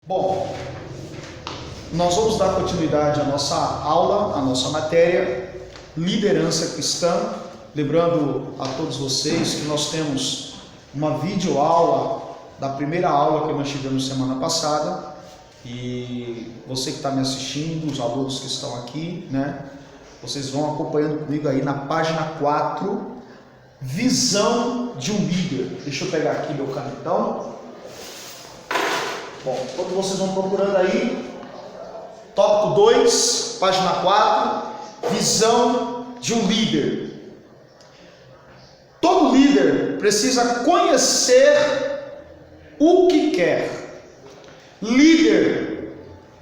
Bom, nós vamos dar continuidade à nossa aula, à nossa matéria, liderança cristã. Lembrando a todos vocês que nós temos uma videoaula da primeira aula que nós tivemos semana passada. E você que está me assistindo, os alunos que estão aqui, né? Vocês vão acompanhando comigo aí na página 4, visão de um líder. Deixa eu pegar aqui meu canetão. Bom, quando vocês vão procurando aí, tópico 2, página 4, visão de um líder. Todo líder precisa conhecer o que quer. Líder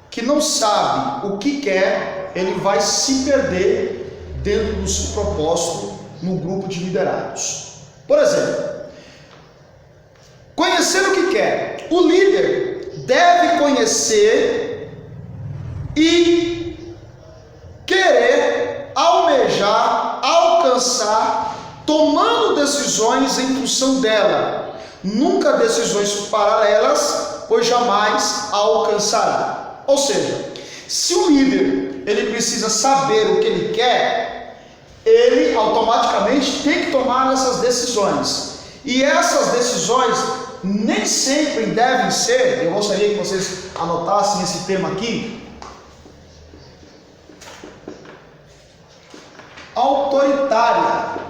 que não sabe o que quer, ele vai se perder dentro do seu propósito no grupo de liderados. Por exemplo, conhecer o que quer. O líder deve conhecer e querer, almejar, alcançar, tomando decisões em função dela, nunca decisões paralelas, pois jamais a alcançará. Ou seja, se o líder ele precisa saber o que ele quer, ele automaticamente tem que tomar essas decisões. E essas decisões nem sempre devem ser, eu gostaria que vocês anotassem esse tema aqui, autoritária.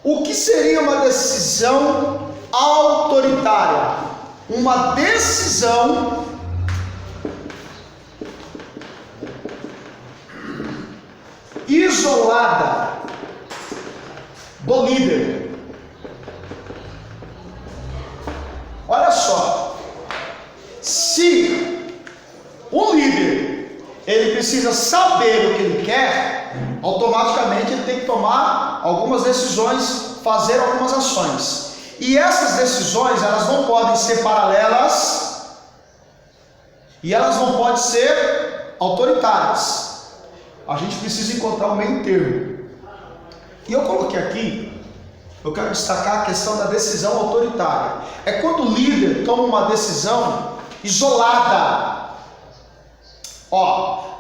O que seria uma decisão autoritária? Uma decisão isolada do líder. Olha só, se o líder ele precisa saber o que ele quer, automaticamente ele tem que tomar algumas decisões, fazer algumas ações. E essas decisões, elas não podem ser paralelas e elas não podem ser autoritárias. A gente precisa encontrar um meio termo. E eu coloquei aqui, eu quero destacar a questão da decisão autoritária. É quando o líder toma uma decisão isolada.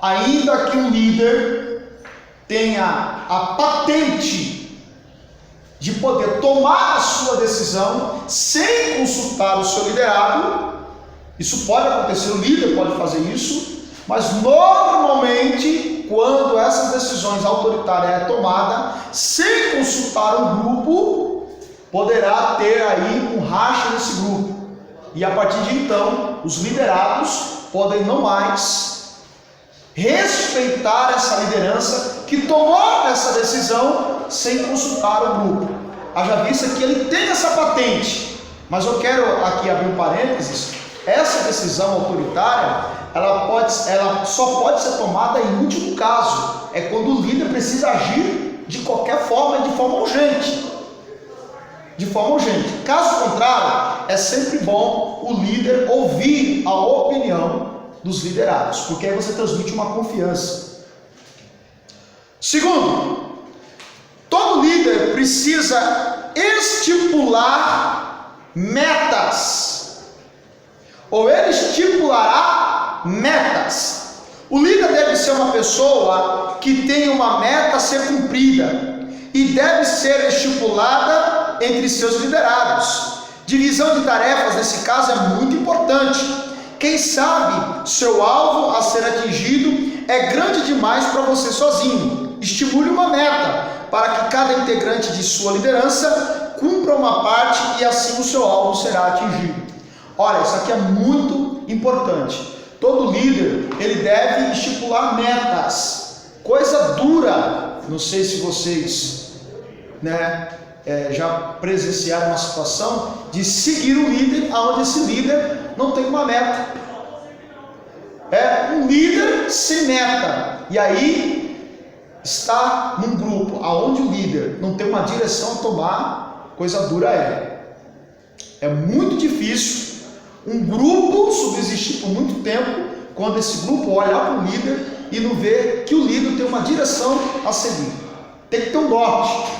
Ainda que um líder tenha a patente de poder tomar a sua decisão sem consultar o seu liderado, isso pode acontecer, o líder pode fazer isso, mas normalmente quando essas decisões autoritárias é tomada sem consultar um grupo, poderá ter aí um racha nesse grupo. E a partir de então, os liderados podem não mais respeitar essa liderança que tomou essa decisão sem consultar o grupo. Haja vista que ele tem essa patente, mas eu quero aqui abrir um parênteses. Essa decisão autoritária, ela só pode ser tomada em último caso, é quando o líder precisa agir de qualquer forma e de forma urgente. Caso contrário, é sempre bom o líder ouvir a opinião dos liderados, porque aí você transmite uma confiança. Segundo, todo líder precisa estipular metas, ou ele estipulará metas. O líder deve ser uma pessoa que tem uma meta a ser cumprida e deve ser estipulada entre seus liderados. Divisão de tarefas nesse caso é muito importante. Quem sabe seu alvo a ser atingido é grande demais para você sozinho. Estimule uma meta para que cada integrante de sua liderança cumpra uma parte e assim o seu alvo será atingido. Olha, isso aqui é muito importante. Todo líder, ele deve estipular metas. Coisa dura. Não sei se vocês, já presenciaram uma situação de seguir um líder onde esse líder não tem uma meta. É um líder sem meta. E aí está num grupo onde o líder não tem uma direção a tomar, coisa dura é. É muito difícil um grupo subsistir por muito tempo quando esse grupo olhar para o líder e não ver que o líder tem uma direção a seguir. Tem que ter um norte,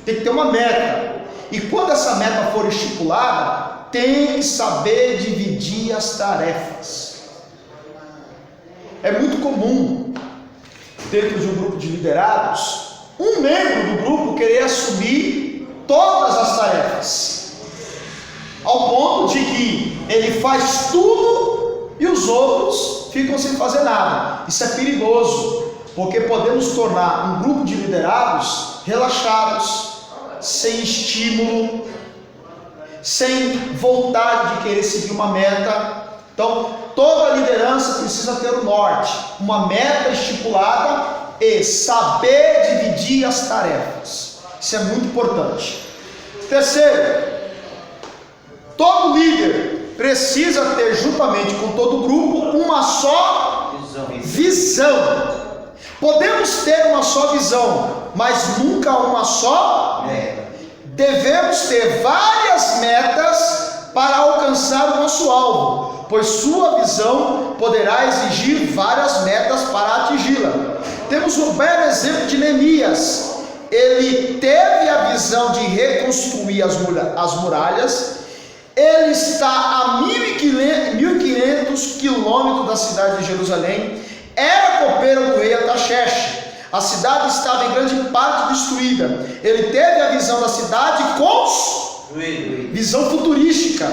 tem que ter uma meta. E quando essa meta for estipulada, tem que saber dividir as tarefas. É muito comum, dentro de um grupo de liderados, um membro do grupo querer assumir todas as tarefas, ao ponto de que ele faz tudo e os outros ficam sem fazer nada. Isso é perigoso, porque podemos tornar um grupo de liderados relaxados, sem estímulo, sem vontade de querer seguir uma meta. Então, toda liderança precisa ter o norte, uma meta estipulada e saber dividir as tarefas. Isso é muito importante. Terceiro, todo líder precisa ter, juntamente com todo o grupo, uma só visão. Podemos ter uma só visão, mas nunca uma só meta. Devemos ter várias metas para alcançar o nosso alvo, pois sua visão poderá exigir várias metas para atingi-la. Temos um belo exemplo de Neemias. Ele teve a visão de reconstruir as muralhas. Ele está a 1.500 quilômetros da cidade de Jerusalém. Era copeiro do rei Artaxerxes. A cidade estava em grande parte destruída. Ele teve a visão da cidade visão futurística,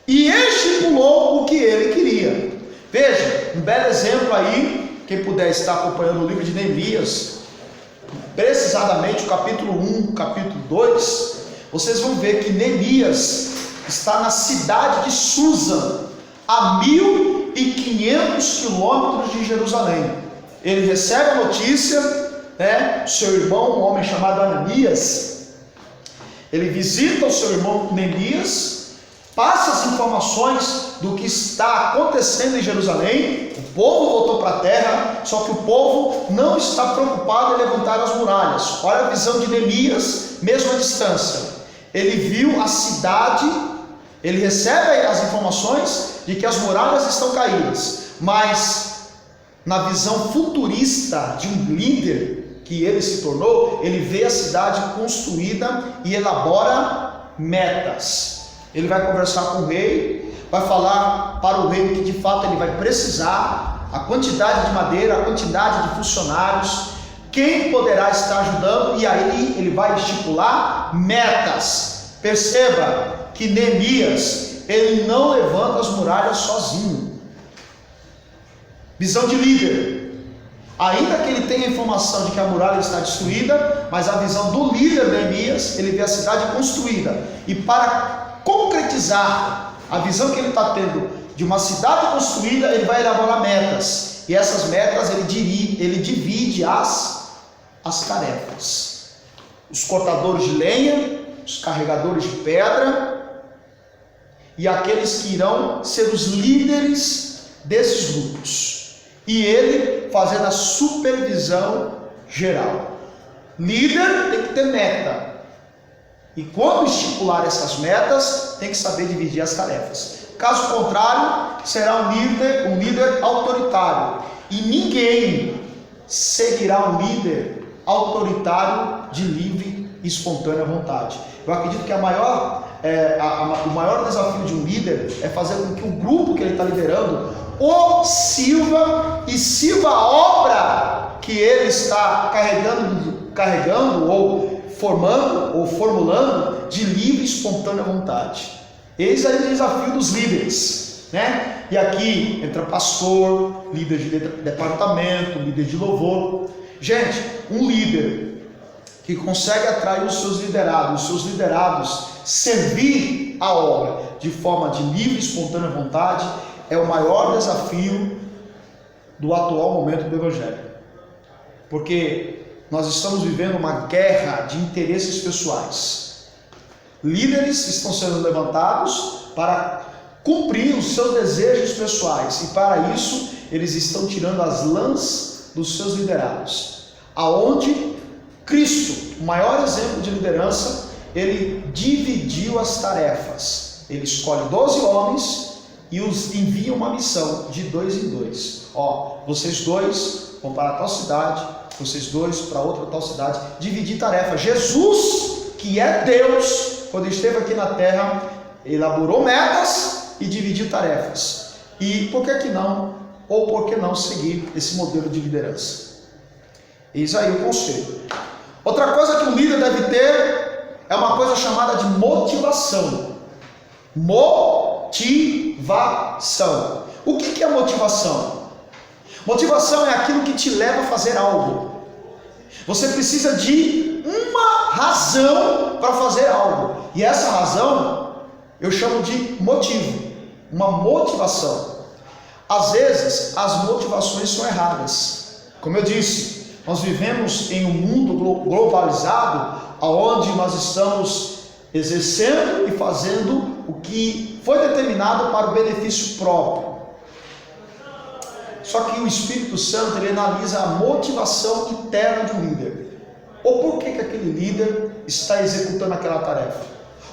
e estipulou o que ele queria. Veja, um belo exemplo aí, quem puder estar acompanhando o livro de Neemias, precisamente o capítulo 1, capítulo 2, vocês vão ver que Neemias está na cidade de Susa, a 1.500 quilômetros de Jerusalém. Ele recebe a notícia, seu irmão, um homem chamado Ananias, ele visita o seu irmão Neemias, passa as informações do que está acontecendo em Jerusalém. O povo voltou para a terra, só que o povo não está preocupado em levantar as muralhas. Olha a visão de Neemias, mesmo à distância. Ele viu a cidade, ele recebe as informações de que as muralhas estão caídas, mas na visão futurista de um líder que ele se tornou, ele vê a cidade construída e elabora metas. Ele vai conversar com o rei, vai falar para o rei que de fato ele vai precisar, a quantidade de madeira, a quantidade de funcionários, quem poderá estar ajudando, e aí ele vai estipular metas. Perceba que Neemias, ele não levanta as muralhas sozinho. Visão de líder. Ainda que ele tenha a informação de que a muralha está destruída, mas a visão do líder Neemias, ele vê a cidade construída. E para concretizar a visão que ele está tendo de uma cidade construída, ele vai elaborar metas. E essas metas ele divide as tarefas. Os cortadores de lenha, os carregadores de pedra e aqueles que irão ser os líderes desses grupos. E ele fazendo a supervisão geral. Líder tem que ter meta. E quando estipular essas metas, tem que saber dividir as tarefas. Caso contrário, será um líder autoritário. E ninguém seguirá um líder autoritário de livre e espontânea vontade. Eu acredito que o maior desafio de um líder é fazer com que o grupo que ele está liderando sirva a obra que ele está carregando ou formulando de livre e espontânea vontade. Esse é o desafio dos líderes, né? E aqui entra pastor, líder de departamento, líder de louvor. Gente, um líder que consegue atrair os seus liderados servir a obra de forma de livre e espontânea vontade, é o maior desafio do atual momento do Evangelho. Porque nós estamos vivendo uma guerra de interesses pessoais. Líderes estão sendo levantados para cumprir os seus desejos pessoais, e para isso eles estão tirando as lãs dos seus liderados. Aonde Cristo, o maior exemplo de liderança, ele dividiu as tarefas. Ele escolhe 12 homens e os envia uma missão de 2 em 2. Vocês dois vão para tal cidade, vocês dois para outra tal cidade. Dividir tarefa. Jesus, que é Deus, quando esteve aqui na terra, elaborou metas e dividiu tarefas. E por que não, ou por que não seguir esse modelo de liderança? Eis aí o conselho. Outra coisa que o líder deve ter é uma coisa chamada de motivação. Motivação. O que é motivação? Motivação é aquilo que te leva a fazer algo. Você precisa de uma razão para fazer algo. E essa razão eu chamo de motivo. Uma motivação. Às vezes as motivações são erradas. Como eu disse, nós vivemos em um mundo globalizado, onde nós estamos exercendo e fazendo o que foi determinado para o benefício próprio. Só que o Espírito Santo, ele analisa a motivação interna de um líder. Ou por que aquele líder está executando aquela tarefa?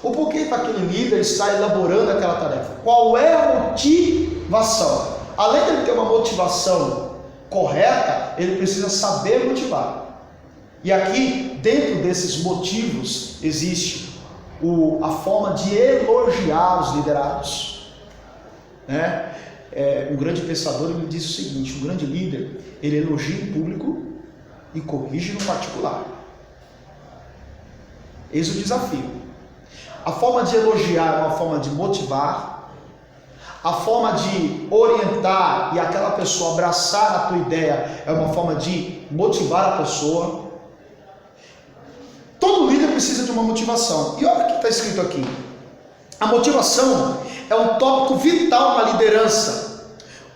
Ou por que aquele líder está elaborando aquela tarefa? Qual é a motivação? Além de ele ter uma motivação correta, ele precisa saber motivar. E aqui, dentro desses motivos, existe a forma de elogiar os liderados. Um grande pensador, ele diz o seguinte: um grande líder, ele elogia em público e corrige no particular. Eis o desafio. A forma de elogiar é uma forma de motivar. A forma de orientar e aquela pessoa abraçar a tua ideia é uma forma de motivar a pessoa. Todo líder precisa de uma motivação. E olha o que está escrito aqui. A motivação é um tópico vital na liderança.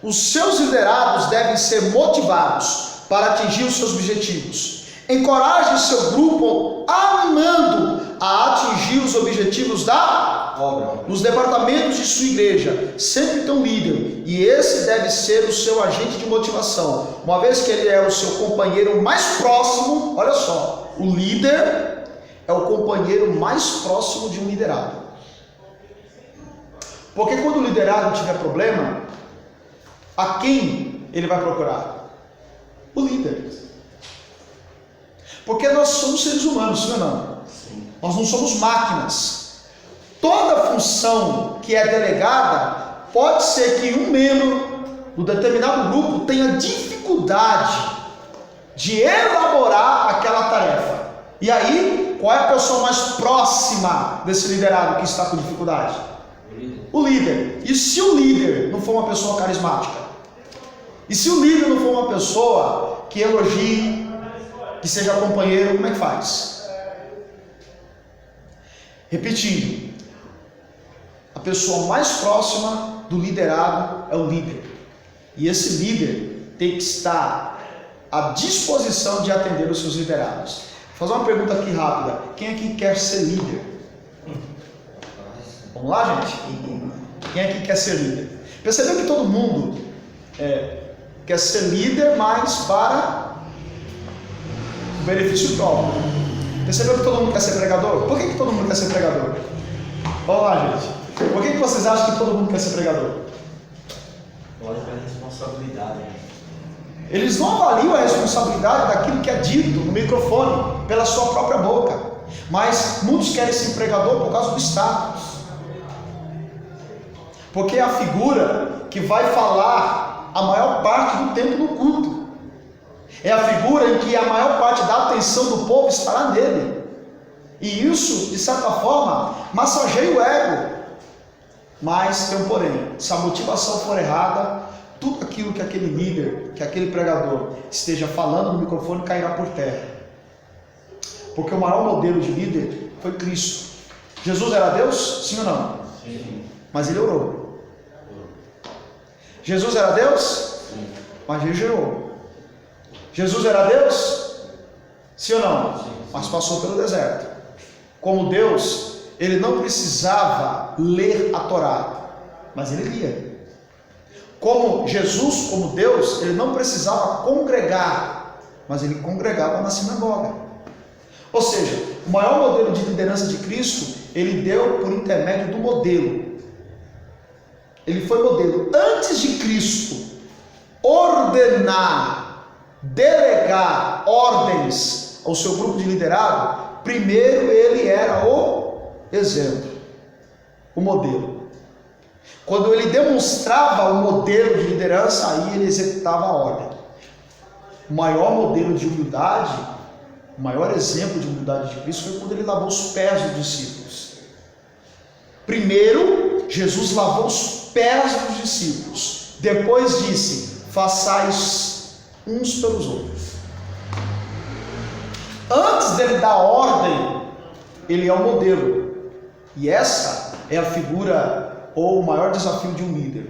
Os seus liderados devem ser motivados para atingir os seus objetivos. Encoraje o seu grupo animando a atingir os objetivos da obra. Nos departamentos de sua igreja, sempre tem um líder, e esse deve ser o seu agente de motivação, uma vez que ele é o seu companheiro mais próximo. Olha só, o líder é o companheiro mais próximo de um liderado. Porque quando o liderado tiver problema, a quem ele vai procurar? O líder. Porque nós somos seres humanos, sim ou não? Sim. Nós não somos máquinas. Toda função que é delegada, pode ser que um membro do determinado grupo tenha dificuldade de elaborar aquela tarefa. E aí, qual é a pessoa mais próxima desse liderado que está com dificuldade? O líder. E se o líder não for uma pessoa carismática? E se o líder não for uma pessoa que elogie, que seja companheiro, como é que faz? Repetindo, a pessoa mais próxima do liderado é o líder. E esse líder tem que estar à disposição de atender os seus liderados. Vou fazer uma pergunta aqui rápida. Quem aqui quer ser líder? Vamos lá, gente? Quem aqui quer ser líder? Percebeu que todo mundo quer ser líder, mas para o benefício próprio. Percebeu que todo mundo quer ser pregador? Por que todo mundo quer ser pregador? Vamos lá, gente. Por que vocês acham que todo mundo quer ser pregador? Olha para a responsabilidade. Eles não avaliam a responsabilidade daquilo que é dito no microfone, pela sua própria boca. Mas muitos querem ser pregador por causa do status. Porque é a figura que vai falar a maior parte do tempo no culto. É a figura em que a maior parte da atenção do povo estará nele. E isso, de certa forma, massageia o ego. Mas tem um porém: se a motivação for errada, tudo aquilo que aquele líder, que aquele pregador esteja falando no microfone cairá por terra. Porque o maior modelo de líder foi Cristo. Jesus era Deus? Sim ou não? Sim. Mas ele orou. Jesus era Deus? Sim. Mas ele jejuou. Jesus era Deus? Sim ou não? Sim. Mas passou pelo deserto. Como Deus, ele não precisava ler a Torá, mas ele lia. Como Jesus, como Deus, ele não precisava congregar, mas ele congregava na sinagoga. Ou seja, o maior modelo de liderança de Cristo, ele deu por intermédio do modelo. Ele foi modelo. Antes de Cristo ordenar, delegar ordens ao seu grupo de liderado, primeiro ele era o exemplo. o modelo. Quando ele demonstrava o modelo de liderança, aí ele executava a ordem. O maior modelo de humildade, o maior exemplo de humildade de Cristo foi quando ele lavou os pés dos discípulos. Primeiro, Jesus lavou os pés dos discípulos. Depois disse: façais uns pelos outros. Antes dele dar ordem, ele é o modelo. E essa é a figura ou o maior desafio de um líder.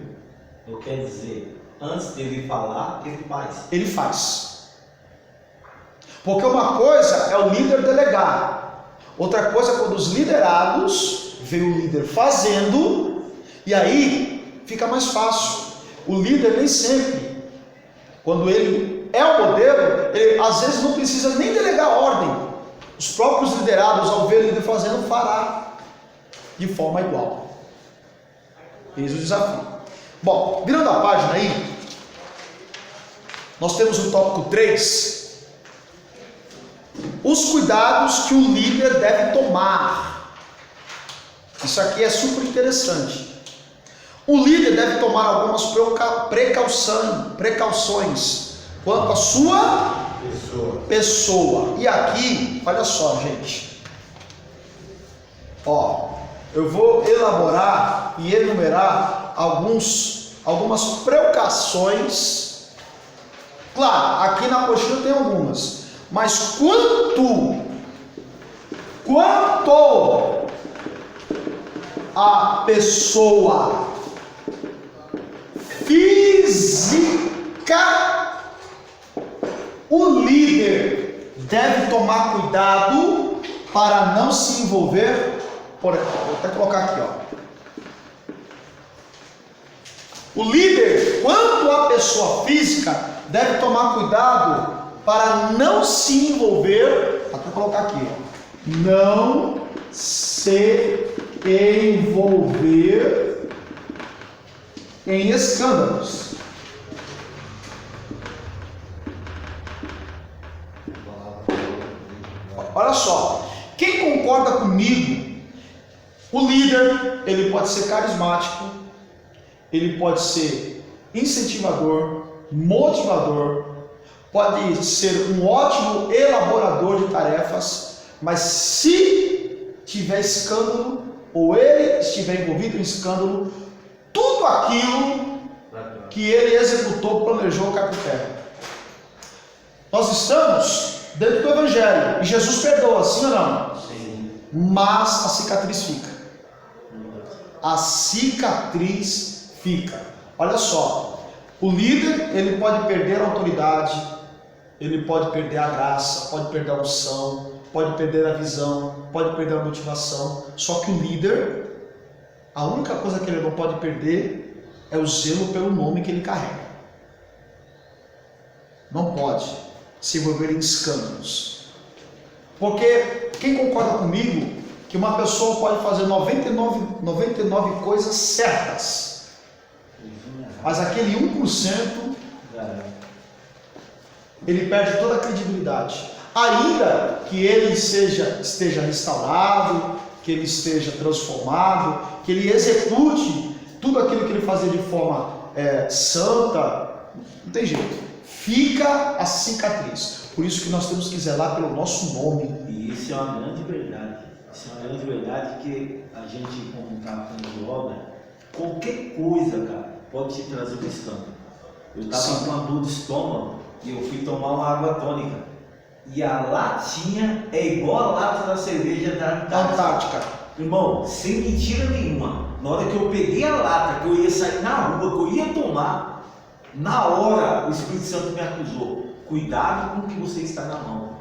Eu quero dizer, antes dele falar, ele faz. Ele faz. Porque uma coisa é o líder delegar, outra coisa é quando os liderados veem o líder fazendo, e aí fica mais fácil. O líder nem sempre, quando ele é o modelo, ele às vezes não precisa nem delegar ordem. Os próprios liderados, ao ver o líder fazendo, fará de forma igual. Eis o desafio. Bom, virando a página aí, nós temos o tópico 3. Os cuidados que o líder deve tomar. Isso aqui é super interessante. O líder deve tomar algumas precauções quanto à sua pessoa. E aqui, olha só, gente. Eu vou elaborar e enumerar algumas precauções. Claro, aqui na apostila tem algumas. Mas quanto a pessoa física, o líder deve tomar cuidado para não se envolver. Vou até colocar aqui, O líder, quanto à pessoa física, deve tomar cuidado para não se envolver, até colocar aqui, não se envolver em escândalos. Olha só, quem concorda comigo, o líder, ele pode ser carismático, ele pode ser incentivador, motivador, pode ser um ótimo elaborador de tarefas, mas se tiver escândalo, ou ele estiver envolvido em escândalo, tudo aquilo que ele executou, planejou, cai por terra. Nós estamos dentro do Evangelho, e Jesus perdoa, sim ou não? Sim. Mas a cicatriz fica. A cicatriz fica. Olha só, o líder, ele pode perder a autoridade, ele pode perder a graça, pode perder a unção, pode perder a visão, pode perder a motivação. Só que o líder, a única coisa que ele não pode perder é o zelo pelo nome que ele carrega. Não pode se envolver em escândalos. Porque quem concorda comigo que uma pessoa pode fazer 99 coisas certas, mas aquele 1% ele perde toda a credibilidade. Ainda que ele esteja restaurado, que ele esteja transformado, que ele execute tudo aquilo que ele fazia de forma santa, não tem jeito, fica a cicatriz. Por isso que nós temos que zelar pelo nosso nome. E isso é uma grande verdade. Isso é uma grande verdade, que a gente, como está falando de obra, qualquer coisa, cara, pode te trazer um escândalo. Eu estava com uma dor de estômago e eu fui tomar uma água tônica. E a latinha é igual a lata da cerveja da Antártica. Irmão, sem mentira nenhuma, na hora que eu peguei a lata, que eu ia sair na rua, que eu ia tomar, na hora o Espírito Santo me acusou: cuidado com o que você está na mão.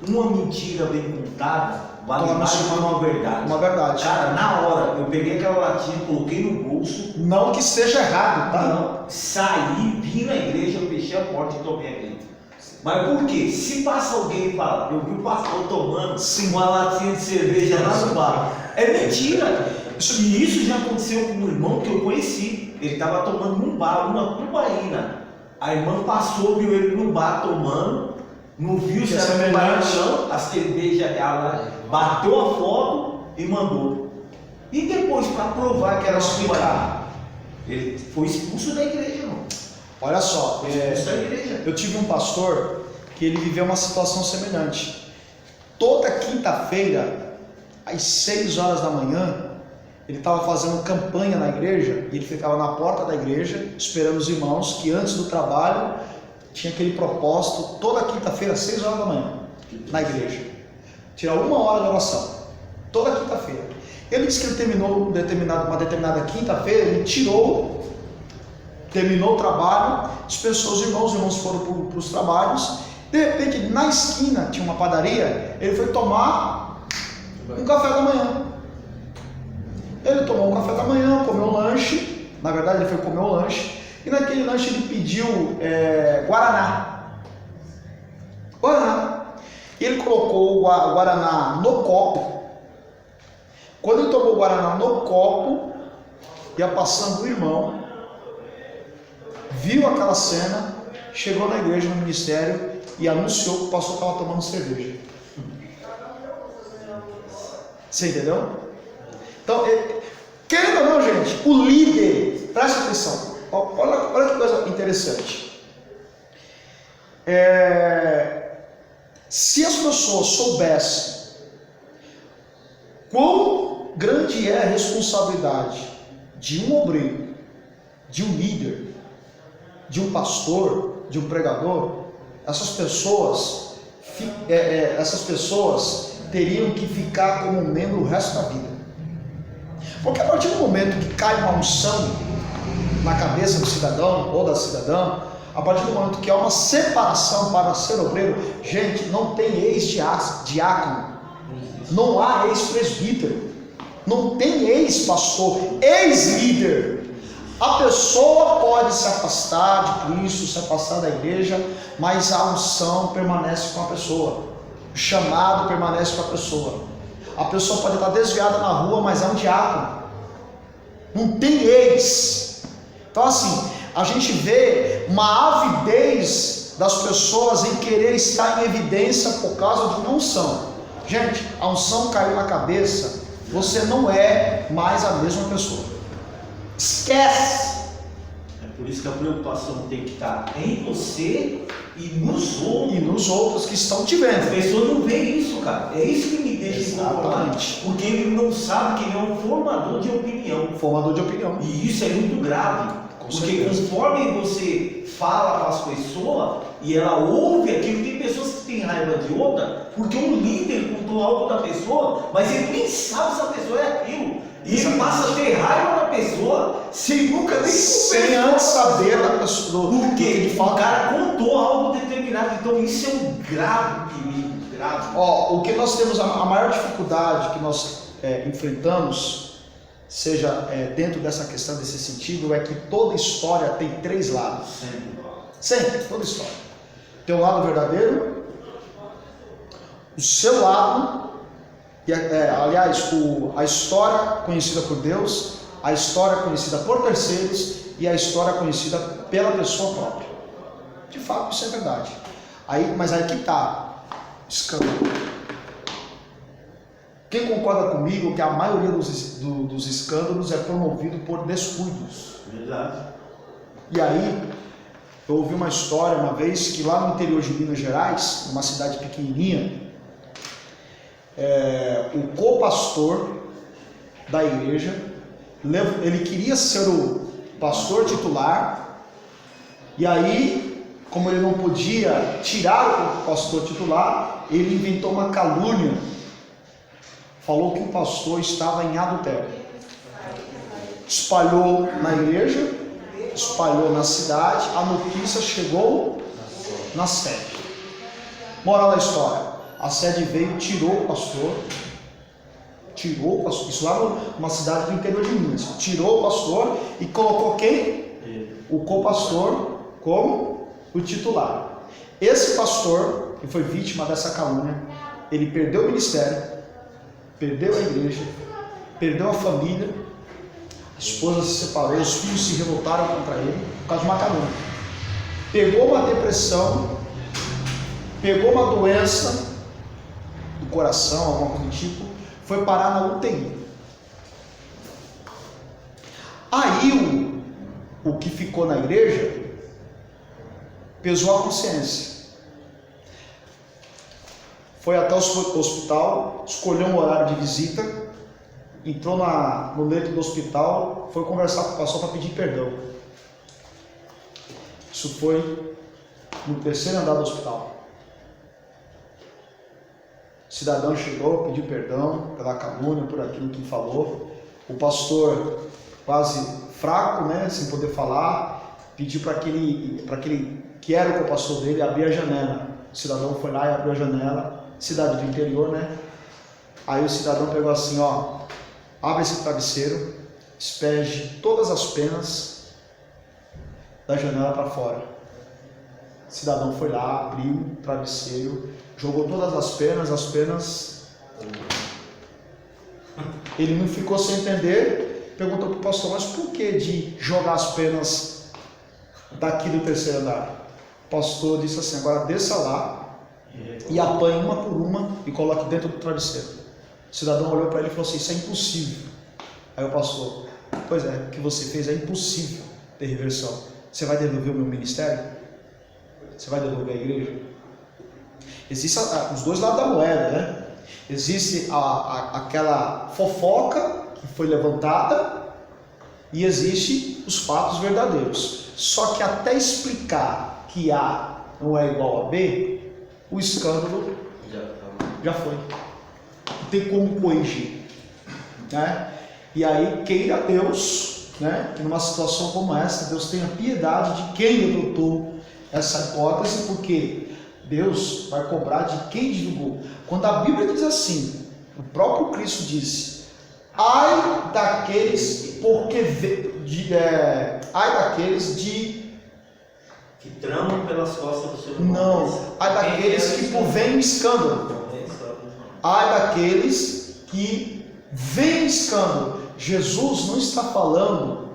Uma mentira bem contada vale mais do que uma verdade. Uma verdade. Cara, na hora eu peguei aquela latinha, coloquei no bolso. Não que seja errado, tá? Não, saí, vim na igreja, eu fechei a porta e tomei aquele. Mas por quê? Se passa alguém e fala: eu vi o pastor tomando uma latinha de cerveja lá no bar, é mentira. E isso já aconteceu com um irmão que eu conheci. Ele estava tomando num bar, uma tubaína. A irmã passou, viu ele no bar tomando, não viu se era tubaína não, a cerveja, ela bateu a foto e mandou. E depois, para provar que era explicar. Ele foi expulso da igreja, irmão. Olha só, Expulso da igreja. eu tive um pastor que ele viveu uma situação semelhante. Toda quinta-feira, às 6 horas da manhã, ele estava fazendo campanha na igreja, e ele ficava na porta da igreja, esperando os irmãos, que antes do trabalho, tinha aquele propósito, toda quinta-feira, às 6 horas da manhã, na igreja. Tirar 1 hora de oração, toda quinta-feira. Ele disse que ele terminou uma determinada quinta-feira, ele terminou o trabalho, dispensou os irmãos foram para os trabalhos. De repente, na esquina tinha uma padaria, ele foi tomar um café da manhã. Ele tomou um café da manhã, comeu um lanche, na verdade ele foi comer um lanche, e naquele lanche ele pediu Guaraná. E ele colocou o Guaraná no copo. Quando ele tomou o Guaraná no copo, ia passando o irmão, viu aquela cena, chegou na igreja, no ministério, e anunciou que o pastor estava tomando cerveja. Você entendeu? Então, querendo ou não, gente, o líder, presta atenção, olha que coisa interessante. Se as pessoas soubessem quão grande é a responsabilidade de um obreiro, de um líder, de um pastor, de um pregador, essas pessoas teriam que ficar como membro o resto da vida. Porque a partir do momento que cai uma unção na cabeça do cidadão ou da cidadã, a partir do momento que há uma separação para ser obreiro, gente, não tem ex-diácono, não há ex-presbítero, não tem ex-pastor, ex-líder. A pessoa pode se afastar de Cristo, se afastar da igreja, mas a unção permanece com a pessoa, o chamado permanece com a pessoa. A pessoa pode estar desviada na rua, mas é um diácono, não tem ex. Então assim, a gente vê uma avidez das pessoas em querer estar em evidência por causa de uma unção. Gente, a unção caiu na cabeça, você não é mais a mesma pessoa. Esquece! É por isso que a preocupação tem que estar em você e nos outros que estão te As vendo. pessoas não veem isso, cara. É isso que me deixa inconformado. Exatamente. Porque ele não sabe que ele é um formador de opinião. Formador de opinião. E isso é muito grave. Com Porque certeza. conforme você fala com as pessoas e ela ouve aquilo, tem pessoas que têm raiva de outra, porque um líder contou algo da pessoa, mas ele nem sabe se a pessoa é aquilo. E ele passa a ter raiva da pessoa sem nunca nem Sem antes saber da pessoa. Porque ele o fala. cara contou algo determinado. Então isso é um grave perigo, grave. O que nós temos, a maior dificuldade que nós enfrentamos, seja dentro dessa questão, desse sentido, é que toda história tem 3 lados. Sempre, toda história. Tem o lado verdadeiro, o seu lado, e, aliás, a história conhecida por Deus, a história conhecida por terceiros e a história conhecida pela pessoa própria. De fato, isso é verdade. Mas aí que está escândalo. Quem concorda comigo que a maioria dos escândalos é promovido por descuidos? Verdade. E aí, eu ouvi uma história uma vez que lá no interior de Minas Gerais, numa cidade pequenininha, o co-pastor da igreja, ele queria ser o pastor titular, e aí, como ele não podia tirar o pastor titular, ele inventou uma calúnia, falou que o pastor estava em adultério, espalhou na igreja, espalhou na cidade, a notícia chegou na sede. Moral da história: a sede veio, tirou o pastor, isso lá numa cidade do interior de Minas, tirou o pastor e colocou quem? O co-pastor como o titular. Esse pastor, que foi vítima dessa calúnia, ele perdeu o ministério, perdeu a igreja, perdeu a família, a esposa se separou, os filhos se revoltaram contra ele por causa de uma calúnia. Pegou uma depressão, pegou uma doença do coração, alguma coisa do tipo, foi parar na UTI. Aí o que ficou na igreja pesou a consciência. Foi até o hospital, escolheu um horário de visita, entrou no leito do hospital, foi conversar com o pastor para pedir perdão. Isso foi no terceiro andar do hospital. O cidadão chegou, pediu perdão pela calúnia, por aquilo que falou. O pastor, quase fraco, né, sem poder falar, pediu para aquele que era o co-pastor dele abrir a janela. O cidadão foi lá e abriu a janela. Cidade do interior, né? Aí o cidadão pegou assim, ó, abre esse travesseiro, despeje todas as penas da janela para fora. O cidadão foi lá, abriu o travesseiro, jogou todas as penas. Ele não ficou sem entender, perguntou para o pastor, mas por que de jogar as penas daqui do terceiro andar? O pastor disse assim, agora desça lá e apanhe uma por uma e coloque dentro do travesseiro. O cidadão olhou para ele e falou assim, isso é impossível. Aí o pastor, pois é, o que você fez é impossível ter reversão. Você vai devolver o meu ministério? Você vai devolver a igreja? Existem os dois lados da moeda, né? Existe aquela fofoca que foi levantada e existe os fatos verdadeiros. Só que até explicar que A não é igual a B, o escândalo já foi. Não tem como corrigir, né? E aí queira Deus, né, que numa situação como essa Deus tenha piedade de quem adotou essa hipótese, porque Deus vai cobrar de quem divulgou. Quando a Bíblia diz assim, o próprio Cristo disse, ai daqueles que tramam pelas costas do seu irmão. Não, ai daqueles que provêm escândalo. Ai daqueles que veem escândalo. Jesus não está falando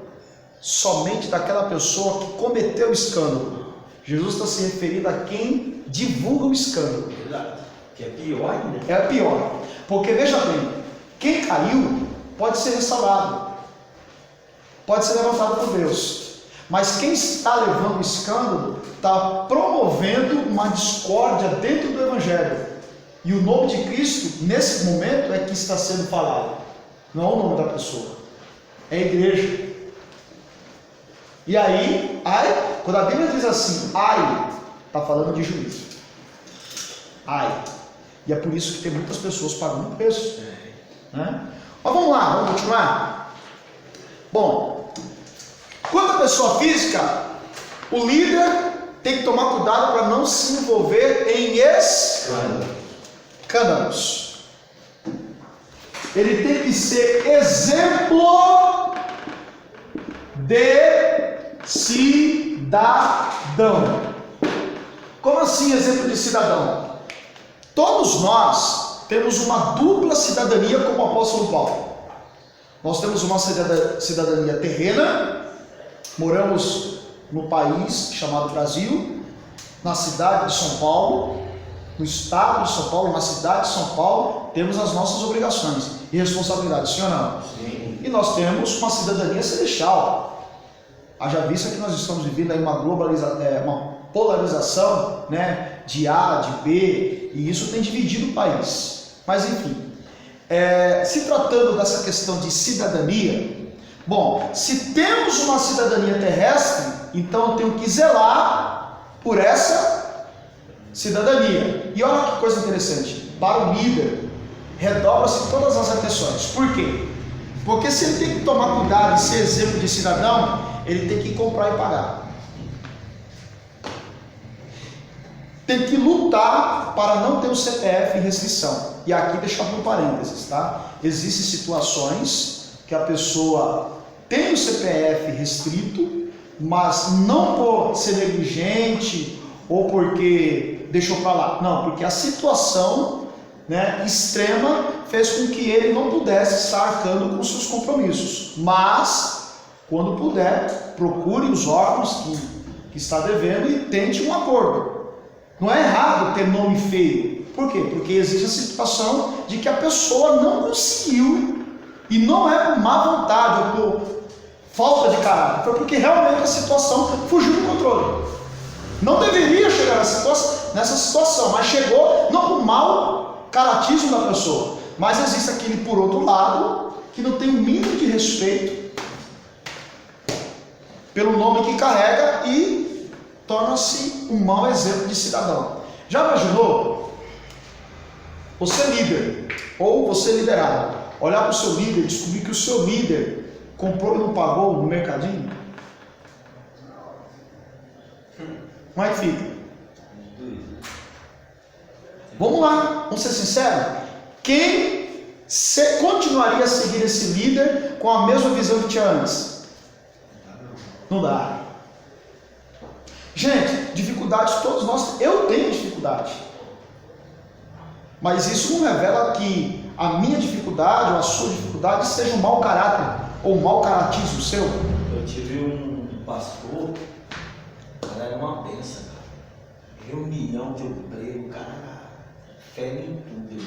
somente daquela pessoa que cometeu o escândalo. Jesus está se referindo a quem divulga o escândalo. Verdade. Que é pior ainda. É pior. Porque veja bem, quem caiu pode ser restaurado, pode ser levantado por Deus. Mas quem está levando o escândalo está promovendo uma discórdia dentro do Evangelho. E o nome de Cristo, nesse momento, é que está sendo falado. Não é o nome da pessoa. É a igreja. E aí, ai, quando a Bíblia diz assim, ai, está falando de juízo. Ai. E é por isso que tem muitas pessoas pagando preço. Né? Mas vamos lá, vamos continuar? Bom, quanto à pessoa física, o líder tem que tomar cuidado para não se envolver em escândalos. Ele tem que ser exemplo de cidadão. Como assim exemplo de cidadão? Todos nós temos uma dupla cidadania como o apóstolo Paulo. Nós temos uma cidadania terrena, moramos no país chamado Brasil, na cidade de São Paulo, no estado de São Paulo, na cidade de São Paulo, temos as nossas obrigações e responsabilidades, sim ou não? Sim. E nós temos uma cidadania celestial. Haja vista que nós estamos vivendo aí uma polarização, né, de A, de B, e isso tem dividido o país. Mas enfim, se tratando dessa questão de cidadania, bom, se temos uma cidadania terrestre, então eu tenho que zelar por essa cidadania. E olha que coisa interessante, para o líder, redobra-se todas as atenções. Por quê? Porque se ele tem que tomar cuidado e ser exemplo de cidadão, ele tem que comprar e pagar. Tem que lutar para não ter o CPF em restrição. E aqui deixa um parênteses, tá? Existem situações que a pessoa tem o CPF restrito, mas não por ser negligente ou porque deixou para lá. Não, porque a situação, né, extrema fez com que ele não pudesse estar arcando com seus compromissos. Mas, quando puder, procure os órgãos que está devendo e tente um acordo. Não é errado ter nome feio. Por quê? Porque existe a situação de que a pessoa não conseguiu, e não é por má vontade ou por falta de caráter, foi porque realmente a situação fugiu do controle. Não deveria chegar nessa situação, mas chegou não por mau caratismo da pessoa, mas existe aquele por outro lado que não tem o mínimo de respeito pelo nome que carrega e torna-se um mau exemplo de cidadão. Já imaginou? Você líder, ou você liderado, olhar para o seu líder e descobrir que o seu líder comprou e não pagou no mercadinho? Como é que fica? Vamos lá, vamos ser sinceros. Quem continuaria a seguir esse líder com a mesma visão que tinha antes? Não dá. Gente, dificuldades todos nós, eu tenho dificuldade. Mas isso não revela que a minha dificuldade ou a sua dificuldade seja um mau caráter ou um mau caratismo seu. Eu tive um pastor, o cara era uma benção, cara. Reunião de obreiro, cara, fé em tudo.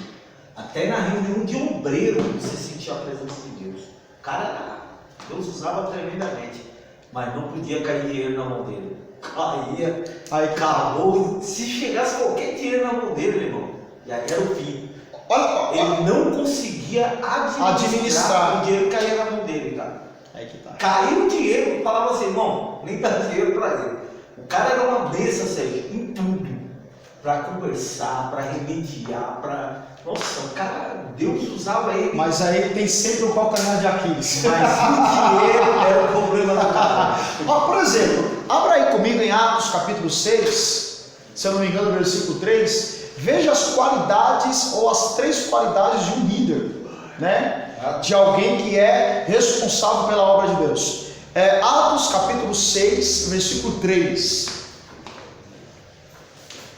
Até na reunião de obreiro você sentia a presença de Deus. Cara, Deus usava tremendamente, mas não podia cair dinheiro na mão dele. Caía, aí calou, se chegasse qualquer dinheiro na mão dele, meu irmão, e aí era o fim. Ele não conseguia administrar o dinheiro que caía na mão dele, cara. Aí que tá. Caiu o dinheiro, falava assim, irmão, nem dá dinheiro para ele. O cara era uma bênção, Sérgio, em tudo. Para conversar, para remediar, para... Nossa, o cara, Deus usava ele. Mas aí tem sempre o calcanhar de Aquiles. Mas o dinheiro era o problema do cara. Por exemplo, abra aí comigo em Atos capítulo 6, se eu não me engano, versículo 3. Veja as qualidades ou as 3 qualidades de um líder, né? De alguém que é responsável pela obra de Deus. Atos capítulo 6, versículo 3.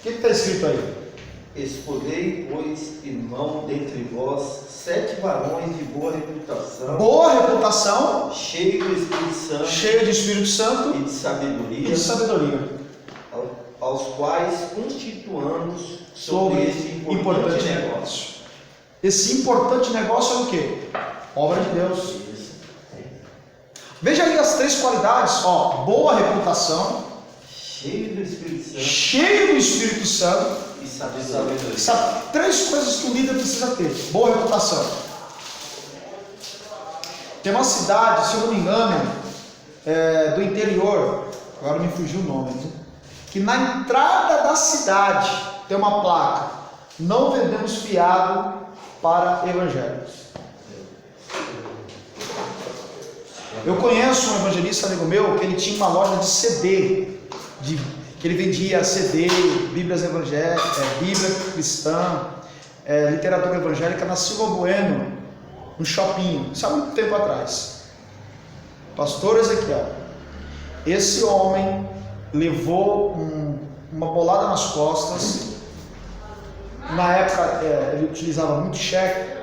O que está escrito aí? Escolhei, pois, irmão, dentre vós, 7 varões de boa reputação. Boa reputação. Cheio do Espírito Santo. Cheio de Espírito Santo. E de sabedoria. E de sabedoria. Aos quais constituamos sobre esse importante negócio. Esse importante negócio é o quê? Obra de Deus. Isso. Veja ali as 3 qualidades. Boa reputação. Cheio do Espírito Santo. Cheio do Espírito Santo. E sabedoria. Sabe, 3 coisas que o líder precisa ter. Boa reputação. Tem uma cidade, se eu não me engano, do interior, agora me fugiu o nome, né? Que na entrada da cidade tem uma placa: não vendemos fiado para evangélicos. Eu conheço um evangelista amigo meu que ele tinha uma loja de CD, que ele vendia CD, Bíblias evangélicas, Bíblia cristã, literatura evangélica na Silva Bueno, no shopping, isso há muito tempo atrás. Pastor Ezequiel, esse homem levou uma bolada nas costas. Na época ele utilizava muito cheque,